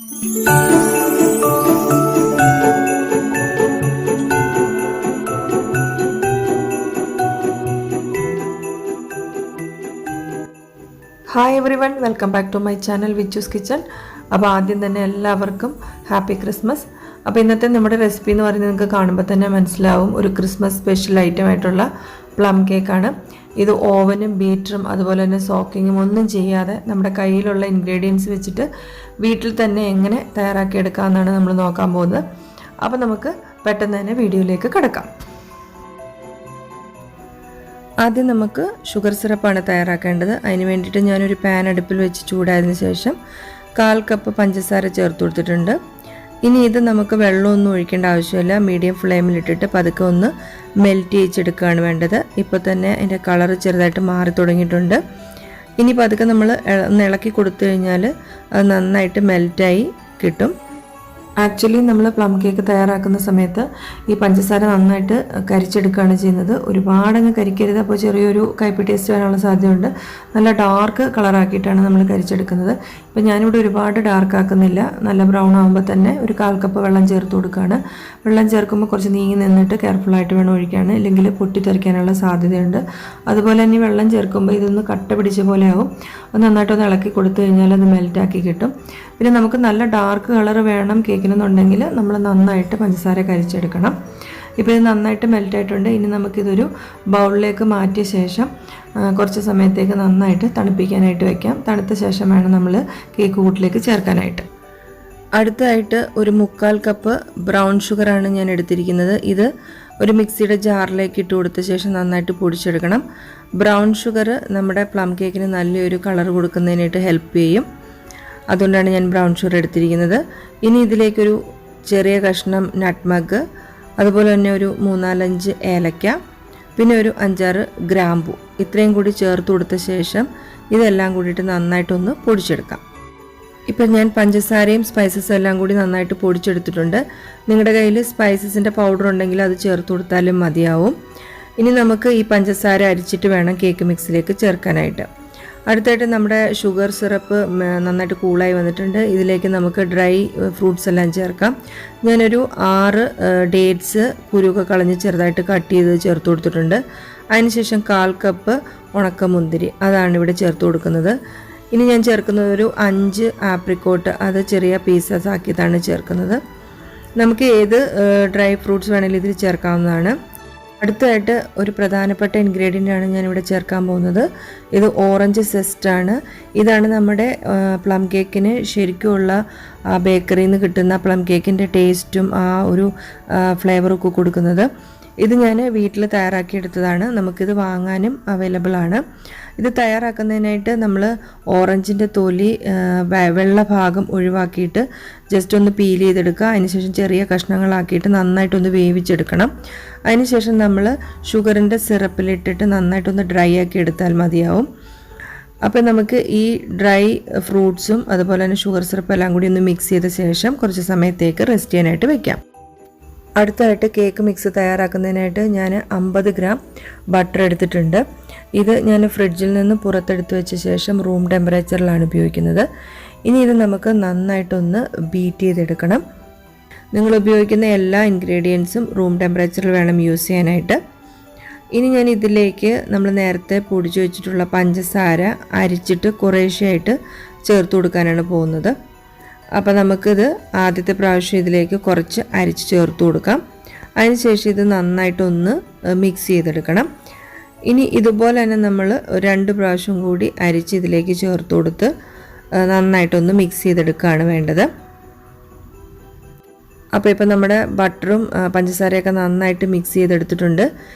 Hi everyone, welcome back to my channel Vichu's kitchen. അപ്പോൾ ആദ്യം തന്നെ എല്ലാവർക്കും ഹാപ്പി ക്രിസ്മസ്. അപ്പോൾ ഇന്നത്തെ നമ്മുടെ റെസിപ്പി എന്ന് പറയുന്നത് നിങ്ങൾക്ക് കാണുമ്പോൾ തന്നെ മനസ്സിലാവും, ഒരു ക്രിസ്മസ് സ്പെഷ്യൽ ഐറ്റം ആയിട്ടുള്ള പ്ലം കേക്കാണ്. ഇത് ഓവനും ബീറ്ററും അതുപോലെ തന്നെ സോക്കിങ്ങും ഒന്നും ചെയ്യാതെ നമ്മുടെ കയ്യിലുള്ള ഇൻഗ്രീഡിയൻസ് വെച്ചിട്ട് വീട്ടിൽ തന്നെ എങ്ങനെ തയ്യാറാക്കിയെടുക്കാമെന്നാണ് നമ്മൾ നോക്കാൻ പോകുന്നത്. അപ്പോൾ നമുക്ക് പെട്ടെന്ന് തന്നെ വീഡിയോയിലേക്ക് കിടക്കാം. ആദ്യം നമുക്ക് ഷുഗർ സിറപ്പാണ് തയ്യാറാക്കേണ്ടത്. അതിന് വേണ്ടിയിട്ട് ഞാനൊരു പാൻ അടുപ്പിൽ വെച്ച് ചൂടായതിനു ശേഷം 1/4 കപ്പ് പഞ്ചസാര ചേർത്ത് കൊടുത്തിട്ടുണ്ട്. ഇനി ഇത് നമുക്ക് വെള്ളമൊന്നും ഒഴിക്കേണ്ട ആവശ്യമില്ല. മീഡിയം ഫ്ലെയിമിലിട്ടിട്ട് പതുക്കെ ഒന്ന് മെൽറ്റ് ചെയ്യിച്ചെടുക്കുകയാണ് വേണ്ടത്. ഇപ്പോൾ തന്നെ അതിൻ്റെ കളറ് ചെറുതായിട്ട് മാറി തുടങ്ങിയിട്ടുണ്ട്. ഇനി പതുക്കെ നമ്മൾ ഒന്ന് ഇളക്കി കൊടുത്തു കഴിഞ്ഞാൽ അത് നന്നായിട്ട് മെൽറ്റായി കിട്ടും. ആക്ച്വലി നമ്മൾ പ്ലം കേക്ക് തയ്യാറാക്കുന്ന സമയത്ത് ഈ പഞ്ചസാര നന്നായിട്ട് കരിച്ചെടുക്കുകയാണ് ചെയ്യുന്നത്. ഒരുപാടങ്ങ് കരിക്കരുത്, അപ്പോൾ ചെറിയൊരു കയ്പ്പ് ടേസ്റ്റ് വരാനുള്ള സാധ്യതയുണ്ട്. നല്ല ഡാർക്ക് കളറാക്കിയിട്ടാണ് നമ്മൾ കരിച്ചെടുക്കുന്നത്. ഇപ്പോൾ ഞാനിവിടെ ഒരുപാട് ഡാർക്ക് ആക്കുന്നില്ല. നല്ല ബ്രൗൺ ആകുമ്പോൾ തന്നെ ഒരു 1/4 കപ്പ് വെള്ളം ചേർത്ത് കൊടുക്കുകയാണ്. വെള്ളം ചേർക്കുമ്പോൾ കുറച്ച് നീങ്ങി നിന്നിട്ട് കെയർഫുള്ളായിട്ട് വേണം ഒഴിക്കാൻ, ഇല്ലെങ്കിൽ പൊട്ടിത്തെറിക്കാനുള്ള സാധ്യതയുണ്ട്. അതുപോലെ തന്നെ വെള്ളം ചേർക്കുമ്പോൾ ഇതൊന്ന് കട്ട പിടിച്ച പോലെ ആകും. അത് നന്നായിട്ടൊന്ന് ഇളക്കി കൊടുത്തു കഴിഞ്ഞാൽ അത് മെൽറ്റാക്കി കിട്ടും. പിന്നെ നമുക്ക് നല്ല ഡാർക്ക് കളർ വേണം കേക്കിനെന്നുണ്ടെങ്കിൽ നമ്മൾ നന്നായിട്ട് പഞ്ചസാര കരിച്ചെടുക്കണം. ഇപ്പോൾ ഇത് നന്നായിട്ട് മെൽറ്റായിട്ടുണ്ട്. ഇനി നമുക്കിതൊരു ബൗളിലേക്ക് മാറ്റിയ ശേഷം കുറച്ച് സമയത്തേക്ക് നന്നായിട്ട് തണുപ്പിക്കാനായിട്ട് വയ്ക്കാം. തണുത്ത ശേഷം വേണം നമ്മൾ കേക്ക് കൂട്ടിലേക്ക് ചേർക്കാനായിട്ട്. അടുത്തതായിട്ട് ഒരു 1/4 കപ്പ് ബ്രൗൺ ഷുഗറാണ് ഞാൻ എടുത്തിരിക്കുന്നത്. ഇത് ഒരു മിക്സിയുടെ ജാറിലേക്ക് ഇട്ട് കൊടുത്ത ശേഷം നന്നായിട്ട് പൊടിച്ചെടുക്കണം. ബ്രൗൺ ഷുഗർ നമ്മുടെ പ്ലം കേക്കിന് നല്ലൊരു കളർ കൊടുക്കുന്നതിനായിട്ട് ഹെൽപ്പ് ചെയ്യും. അതുകൊണ്ടാണ് ഞാൻ ബ്രൗൺ ഷുഗർ എടുത്തിരിക്കുന്നത്. ഇനി ഇതിലേക്കൊരു ചെറിയ കഷ്ണം നട്ട്മഗ്, അതുപോലെ തന്നെ ഒരു 3-4 ഏലക്ക, പിന്നെ ഒരു 5-6 ഗ്രാമ്പു, ഇത്രയും കൂടി ചേർത്ത് കൊടുത്ത ശേഷം ഇതെല്ലാം കൂടിയിട്ട് നന്നായിട്ടൊന്ന് പൊടിച്ചെടുക്കാം. ഇപ്പം ഞാൻ പഞ്ചസാരയും സ്പൈസസും എല്ലാം കൂടി നന്നായിട്ട് പൊടിച്ചെടുത്തിട്ടുണ്ട്. നിങ്ങളുടെ കയ്യിൽ സ്പൈസസിൻ്റെ പൗഡർ ഉണ്ടെങ്കിൽ അത് ചേർത്ത് കൊടുത്താലും മതിയാവും. ഇനി നമുക്ക് ഈ പഞ്ചസാര അരിച്ചിട്ട് വേണം കേക്ക് മിക്സിലേക്ക് ചേർക്കാനായിട്ട്. അടുത്തായിട്ട് നമ്മുടെ ഷുഗർ സിറപ്പ് നന്നായിട്ട് കൂളായി വന്നിട്ടുണ്ട്. ഇതിലേക്ക് നമുക്ക് ഡ്രൈ ഫ്രൂട്ട്സ് എല്ലാം ചേർക്കാം. ഞാനൊരു 6 ഡേറ്റ്സ് കുരുവൊക്കെ കളഞ്ഞ് ചെറുതായിട്ട് കട്ട് ചെയ്ത് ചേർത്ത് കൊടുത്തിട്ടുണ്ട്. അതിനുശേഷം 1/4 കപ്പ് ഉണക്കമുന്തിരി, അതാണ് ഇവിടെ ചേർത്ത് കൊടുക്കുന്നത്. ഇനി ഞാൻ ചേർക്കുന്നത് ഒരു 5 ആപ്രിക്കോട്ട്, അത് ചെറിയ പീസസ് ആക്കിയതാണ് ചേർക്കുന്നത്. നമുക്ക് ഏത് ഡ്രൈ ഫ്രൂട്ട്സ് വേണമെങ്കിലും ഇതിൽ ചേർക്കാവുന്നതാണ്. അടുത്തതായിട്ട് ഒരു പ്രധാനപ്പെട്ട ഇൻഗ്രീഡിയൻ്റാണ് ഞാനിവിടെ ചേർക്കാൻ പോകുന്നത്. ഇത് ഓറഞ്ച് സെസ്റ്റാണ്. ഇതാണ് നമ്മുടെ പ്ലം കേക്കിന് ശരിക്കുമുള്ള ബേക്കറിയിൽ നിന്ന് കിട്ടുന്ന പ്ലം കേക്കിൻ്റെ ടേസ്റ്റും ആ ഒരു ഫ്ലേവറൊക്കെ കൊടുക്കുന്നത്. ഇത് ഞാൻ വീട്ടിൽ തയ്യാറാക്കിയെടുത്തതാണ്. നമുക്കിത് വാങ്ങാനും അവൈലബിൾ ആണ്. ഇത് തയ്യാറാക്കുന്നതിനായിട്ട് നമ്മൾ ഓറഞ്ചിൻ്റെ തൊലി വെള്ള ഭാഗം ഒഴിവാക്കിയിട്ട് ജസ്റ്റ് ഒന്ന് പീൽ ചെയ്തെടുക്കുക. അതിനുശേഷം ചെറിയ കഷ്ണങ്ങളാക്കിയിട്ട് നന്നായിട്ടൊന്ന് വേവിച്ചെടുക്കണം. അതിനുശേഷം നമ്മൾ ഷുഗറിൻ്റെ സിറപ്പിലിട്ടിട്ട് നന്നായിട്ടൊന്ന് ഡ്രൈ ആക്കി എടുത്താൽ മതിയാവും. അപ്പോൾ നമുക്ക് ഈ ഡ്രൈ ഫ്രൂട്ട്സും അതുപോലെ തന്നെ ഷുഗർ സിറപ്പ് എല്ലാം കൂടി ഒന്ന് മിക്സ് ചെയ്ത ശേഷം കുറച്ച് സമയത്തേക്ക് റെസ്റ്റ് ചെയ്യാനായിട്ട് വെക്കാം. അടുത്തതായിട്ട് കേക്ക് മിക്സ് തയ്യാറാക്കുന്നതിനായിട്ട് ഞാൻ 50 ഗ്രാം ബട്ടർ എടുത്തിട്ടുണ്ട്. ഇത് ഞാൻ ഫ്രിഡ്ജിൽ നിന്ന് പുറത്തെടുത്ത് വെച്ച ശേഷം റൂം ടെമ്പറേച്ചറിലാണ് ഉപയോഗിക്കുന്നത്. ഇനി ഇത് നമുക്ക് നന്നായിട്ടൊന്ന് ബീറ്റ് ചെയ്തെടുക്കണം. നിങ്ങൾ ഉപയോഗിക്കുന്ന എല്ലാ ഇൻഗ്രീഡിയൻസും റൂം ടെമ്പറേച്ചറിൽ വേണം യൂസ് ചെയ്യാനായിട്ട്. ഇനി ഞാൻ ഇതിലേക്ക് നമ്മൾ നേരത്തെ പൊടിച്ചു വെച്ചിട്ടുള്ള പഞ്ചസാര അരിച്ചിട്ട് കുറേശ്ശെയായിട്ട് ചേർത്ത് കൊടുക്കാനാണ് പോകുന്നത്. അപ്പോൾ നമുക്കിത് ആദ്യത്തെ പ്രാവശ്യം ഇതിലേക്ക് കുറച്ച് അരിച്ച് ചേർത്ത് കൊടുക്കാം. അതിനുശേഷം ഇത് നന്നായിട്ടൊന്ന് മിക്സ് ചെയ്തെടുക്കണം. ഇനി ഇതുപോലെ തന്നെ നമ്മൾ 2 പ്രാവശ്യം കൂടി അരിച്ച് ഇതിലേക്ക് ചേർത്ത് കൊടുത്ത് നന്നായിട്ടൊന്ന് മിക്സ് ചെയ്തെടുക്കുകയാണ് വേണ്ടത്. അപ്പോൾ ഇപ്പോൾ നമ്മുടെ ബട്ടറും പഞ്ചസാരയൊക്കെ നന്നായിട്ട് മിക്സ് ചെയ്തെടുത്തിട്ടുണ്ട്.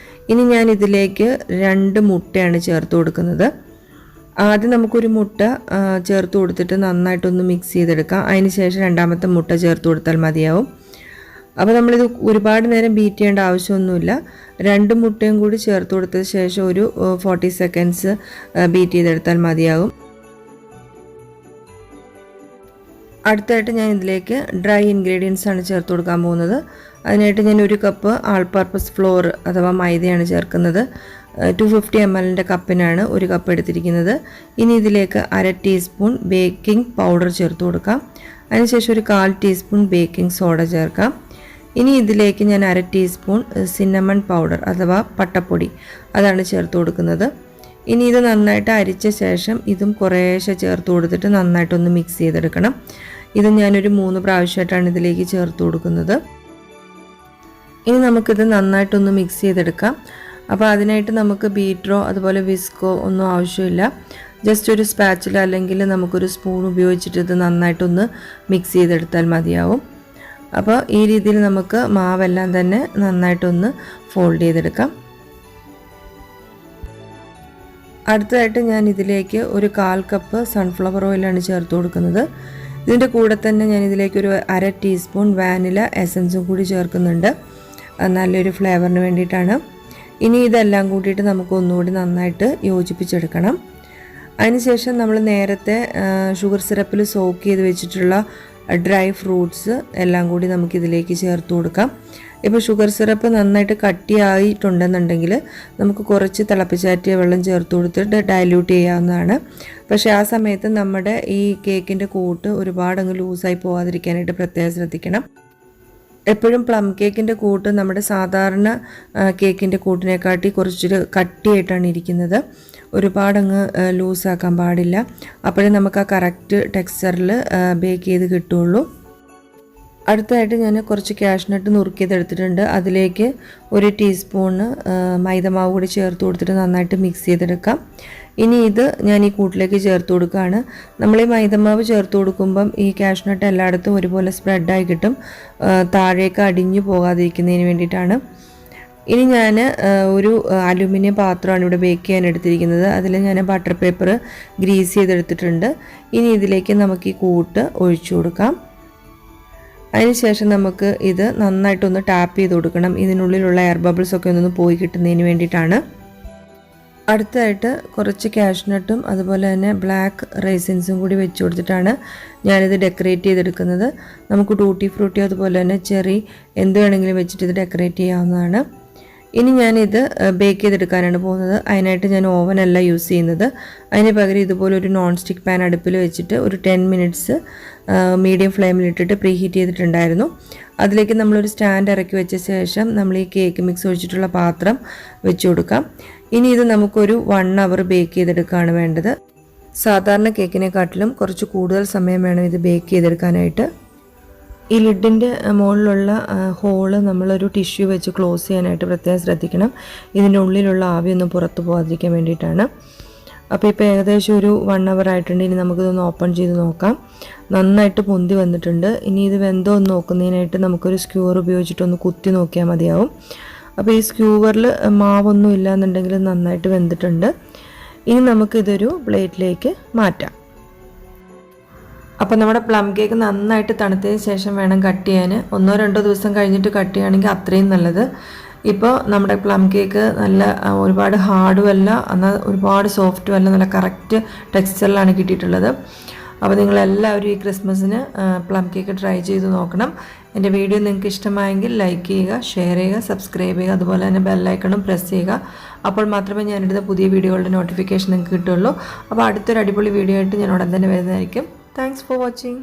ഇനി ഞാൻ ഇതിലേക്ക് 2 മുട്ടയാണ് ചേർത്ത് കൊടുക്കുന്നത്. ആദ്യം നമുക്കൊരു മുട്ട ചേർത്ത് കൊടുത്തിട്ട് നന്നായിട്ടൊന്ന് മിക്സ് ചെയ്തെടുക്കാം. അതിന് ശേഷം രണ്ടാമത്തെ മുട്ട ചേർത്ത് കൊടുത്താൽ മതിയാവും. അപ്പോൾ നമ്മളിത് ഒരുപാട് നേരം ബീറ്റ് ചെയ്യേണ്ട ആവശ്യമൊന്നുമില്ല. 2 മുട്ടയും കൂടി ചേർത്ത് കൊടുത്ത ശേഷം ഒരു 40 സെക്കൻഡ്സ് ബീറ്റ് ചെയ്തെടുത്താൽ മതിയാകും. അടുത്തായിട്ട് ഞാൻ ഇതിലേക്ക് ഡ്രൈ ഇൻഗ്രീഡിയൻസ് ആണ് ചേർത്ത് കൊടുക്കാൻ പോകുന്നത്. അതിനായിട്ട് ഞാൻ 1 കപ്പ് ആൾ പർപ്പസ് ഫ്ലോർ അഥവാ മൈദയാണ് ചേർക്കുന്നത്. 250 ml കപ്പിനാണ് ഒരു കപ്പ് എടുത്തിരിക്കുന്നത്. ഇനി ഇതിലേക്ക് 1/2 ടീസ്പൂൺ ബേക്കിംഗ് പൗഡർ ചേർത്ത് കൊടുക്കാം. അതിനുശേഷം ഒരു 1/4 ടീസ്പൂൺ ബേക്കിംഗ് സോഡ ചേർക്കാം. ഇനി ഇതിലേക്ക് ഞാൻ 1/2 ടീസ്പൂൺ സിന്നമൺ പൗഡർ അഥവാ പട്ടപ്പൊടി അതാണ് ചേർത്ത് കൊടുക്കുന്നത്. ഇനി ഇത് നന്നായിട്ട് അരിച്ച ശേഷം ഇതും കുറേശ്ശെ ചേർത്ത് കൊടുത്തിട്ട് നന്നായിട്ടൊന്ന് മിക്സ് ചെയ്തെടുക്കണം. ഇത് ഞാനൊരു 3 പ്രാവശ്യമായിട്ടാണ് ഇതിലേക്ക് ചേർത്ത് കൊടുക്കുന്നത്. ഇനി നമുക്കിത് നന്നായിട്ടൊന്ന് മിക്സ് ചെയ്തെടുക്കാം. അപ്പോൾ അതിനായിട്ട് നമുക്ക് ബീറ്ററോ അതുപോലെ വിസ്കോ ഒന്നും ആവശ്യമില്ല. ജസ്റ്റ് ഒരു സ്പാച്ചില അല്ലെങ്കിൽ നമുക്കൊരു സ്പൂൺ ഉപയോഗിച്ചിട്ട് ഇത് നന്നായിട്ടൊന്ന് മിക്സ് ചെയ്തെടുത്താൽ മതിയാവും. അപ്പോൾ ഈ രീതിയിൽ നമുക്ക് മാവെല്ലാം തന്നെ നന്നായിട്ടൊന്ന് ഫോൾഡ് ചെയ്തെടുക്കാം. അടുത്തതായിട്ട് ഞാൻ ഇതിലേക്ക് ഒരു 1/4 കപ്പ് സൺഫ്ലവർ ഓയിലാണ് ചേർത്ത് കൊടുക്കുന്നത്. ഇതിൻ്റെ കൂടെ തന്നെ ഞാൻ ഇതിലേക്ക് ഒരു 1/2 ടീസ്പൂൺ വാനില എസൻസും കൂടി ചേർക്കുന്നുണ്ട്. നല്ലൊരു ഫ്ലേവറിന് വേണ്ടിയിട്ടാണ്. ഇനി ഇതെല്ലാം കൂട്ടിയിട്ട് നമുക്ക് ഒന്നുകൂടി നന്നായിട്ട് യോജിപ്പിച്ചെടുക്കണം. അതിനുശേഷം നമ്മൾ നേരത്തെ ഷുഗർ സിറപ്പിൽ സോക്ക് ചെയ്ത് വെച്ചിട്ടുള്ള ഡ്രൈ ഫ്രൂട്ട്സ് എല്ലാം കൂടി നമുക്കിതിലേക്ക് ചേർത്ത് കൊടുക്കാം. ഇപ്പോൾ ഷുഗർ സിറപ്പ് നന്നായിട്ട് കട്ടിയായിട്ടുണ്ടെന്നുണ്ടെങ്കിൽ നമുക്ക് കുറച്ച് തിളപ്പിച്ചാറ്റിയ വെള്ളം ചേർത്ത് കൊടുത്തിട്ട് ഡൈല്യൂട്ട് ചെയ്യാവുന്നതാണ്. പക്ഷേ ആ സമയത്ത് നമ്മുടെ ഈ കേക്കിൻ്റെ കൂട്ട് ഒരുപാടങ്ങ് ലൂസായി പോകാതിരിക്കാനായിട്ട് പ്രത്യേകം ശ്രദ്ധിക്കണം. എപ്പോഴും പ്ലം കേക്കിൻ്റെ കൂട്ട് നമ്മുടെ സാധാരണ കേക്കിൻ്റെ കൂട്ടിനെക്കാട്ടി കുറച്ചൊരു കട്ടിയായിട്ടാണ് ഇരിക്കുന്നത്. ഒരുപാടങ്ങ് ലൂസാക്കാൻ പാടില്ല. അപ്പോഴേ നമുക്ക് ആ കറക്റ്റ് ടെക്സ്ചറിൽ ബേക്ക് ചെയ്ത് കിട്ടുള്ളൂ. അടുത്തതായിട്ട് ഞാൻ കുറച്ച് കാഷ്നട്ട് നുറുക്കിയതെടുത്തിട്ടുണ്ട്. അതിലേക്ക് 1 ടീസ്പൂണ് മൈദമാവ് കൂടി ചേർത്ത് കൊടുത്തിട്ട് നന്നായിട്ട് മിക്സ് ചെയ്തെടുക്കാം. ഇനി ഇത് ഞാൻ ഈ കൂട്ടിലേക്ക് ചേർത്ത് കൊടുക്കുകയാണ്. നമ്മൾ ഈ മൈദമാവ് ചേർത്ത് കൊടുക്കുമ്പം ഈ കാഷ്നട്ട് എല്ലായിടത്തും ഒരുപോലെ സ്പ്രെഡായി കിട്ടും. താഴേക്ക് അടിഞ്ഞു പോകാതിരിക്കുന്നതിന് വേണ്ടിയിട്ടാണ്. ഇനി ഞാൻ ഒരു അലുമിനിയം പാത്രമാണ് ഇവിടെ ബേക്ക് ചെയ്യാൻ എടുത്തിരിക്കുന്നത്. അതിൽ ഞാൻ ബട്ടർ പേപ്പർ ഗ്രീസ് ചെയ്തെടുത്തിട്ടുണ്ട്. ഇനി ഇതിലേക്ക് നമുക്ക് ഈ കൂട്ട് ഒഴിച്ചു കൊടുക്കാം. അതിനുശേഷം നമുക്ക് ഇത് നന്നായിട്ടൊന്ന് ടാപ്പ് ചെയ്ത് കൊടുക്കണം. ഇതിനുള്ളിലുള്ള എയർ ബബിൾസ് ഒക്കെ ഒന്ന് പോയി കിട്ടുന്നതിന് വേണ്ടിയിട്ടാണ്. അടുത്തതായിട്ട് കുറച്ച് കാഷ്നട്ടും അതുപോലെ തന്നെ ബ്ലാക്ക് റൈസിൻസും കൂടി വെച്ച് കൊടുത്തിട്ടാണ് ഞാനിത് ഡെക്കറേറ്റ് ചെയ്തെടുക്കുന്നത്. നമുക്ക് ടൂട്ടി ഫ്രൂട്ടി അതുപോലെ തന്നെ ചെറി എന്ത് വേണമെങ്കിലും വെച്ചിട്ട് ഇത് ഡെക്കറേറ്റ് ചെയ്യാവുന്നതാണ്. ഇനി ഞാനിത് ബേക്ക് ചെയ്തെടുക്കാനാണ് പോകുന്നത്. അതിനായിട്ട് ഞാൻ ഓവനല്ല യൂസ് ചെയ്യുന്നത്. അതിന് പകരം ഇതുപോലെ ഒരു നോൺ സ്റ്റിക്ക് പാൻ അടുപ്പിൽ വെച്ചിട്ട് ഒരു 10 മിനിറ്റ്സ് മീഡിയം ഫ്ലെയിമിലിട്ടിട്ട് പ്രീ ഹീറ്റ് ചെയ്തിട്ടുണ്ടായിരുന്നു. അതിലേക്ക് നമ്മളൊരു സ്റ്റാൻഡ് ഇറക്കി വെച്ച ശേഷം നമ്മൾ ഈ കേക്ക് മിക്സ് ഒഴിച്ചിട്ടുള്ള പാത്രം വെച്ച് കൊടുക്കാം. ഇനി ഇത് നമുക്കൊരു 1 അവർ ബേക്ക് ചെയ്തെടുക്കുകയാണ് വേണ്ടത്. സാധാരണ കേക്കിനെക്കാട്ടിലും കുറച്ച് കൂടുതൽ സമയം വേണം ഇത് ബേക്ക് ചെയ്തെടുക്കാനായിട്ട്. ഈ ലിഡിൻ്റെ മുകളിലുള്ള ഹോള് നമ്മളൊരു ടിഷ്യൂ വെച്ച് ക്ലോസ് ചെയ്യാനായിട്ട് പ്രത്യേകം ശ്രദ്ധിക്കണം. ഇതിൻ്റെ ഉള്ളിലുള്ള ആവിയൊന്നും പുറത്ത് പോകാതിരിക്കാൻ വേണ്ടിയിട്ടാണ്. അപ്പോൾ ഇപ്പോൾ ഏകദേശം ഒരു 1 അവർ ആയിട്ടുണ്ട്. ഇനി നമുക്കിതൊന്ന് ഓപ്പൺ ചെയ്ത് നോക്കാം. നന്നായിട്ട് പൊന്തി വന്നിട്ടുണ്ട്. ഇനി ഇത് വെന്തോ ഒന്ന് നോക്കുന്നതിനായിട്ട് നമുക്കൊരു സ്ക്യൂർ ഉപയോഗിച്ചിട്ടൊന്ന് കുത്തി നോക്കിയാൽ മതിയാവും. അപ്പോൾ ഈ സ്ക്യൂവറിൽ മാവൊന്നും ഇല്ലയെന്നുണ്ടെങ്കിൽ നന്നായിട്ട് വെന്തിട്ടുണ്ട്. ഇനി നമുക്കിതൊരു പ്ലേറ്റിലേക്ക് മാറ്റാം. അപ്പോൾ നമ്മുടെ പ്ലം കേക്ക് നന്നായിട്ട് തണുത്തതിന് ശേഷം വേണം കട്ട് ചെയ്യാൻ. 1-2 ദിവസം കഴിഞ്ഞിട്ട് കട്ട് ചെയ്യുകയാണെങ്കിൽ അത്രയും നല്ലത്. ഇപ്പോൾ നമ്മുടെ പ്ലം കേക്ക് നല്ല ഒരുപാട് ഹാർഡും അല്ല, എന്നാൽ ഒരുപാട് സോഫ്റ്റും അല്ല, നല്ല കറക്റ്റ് ടെക്സ്ചറിലാണ് കിട്ടിയിട്ടുള്ളത്. അപ്പോൾ നിങ്ങളെല്ലാവരും ഈ ക്രിസ്മസിന് പ്ലം കേക്ക് ട്രൈ ചെയ്ത് നോക്കണം. എൻ്റെ വീഡിയോ നിങ്ങൾക്ക് ഇഷ്ടമായെങ്കിൽ ലൈക്ക് ചെയ്യുക, ഷെയർ ചെയ്യുക, സബ്സ്ക്രൈബ് ചെയ്യുക, അതുപോലെ തന്നെ ബെല്ലൈക്കണും പ്രസ് ചെയ്യുക. അപ്പോൾ മാത്രമേ ഞാനിടുന്ന പുതിയ വീഡിയോകളുടെ നോട്ടിഫിക്കേഷൻ നിങ്ങൾക്ക് കിട്ടുള്ളൂ. അപ്പോൾ അടുത്തൊരു അടിപൊളി വീഡിയോ ആയിട്ട് ഞാൻ ഉടൻ തന്നെ വരുന്നതായിരിക്കും. Thanks for watching.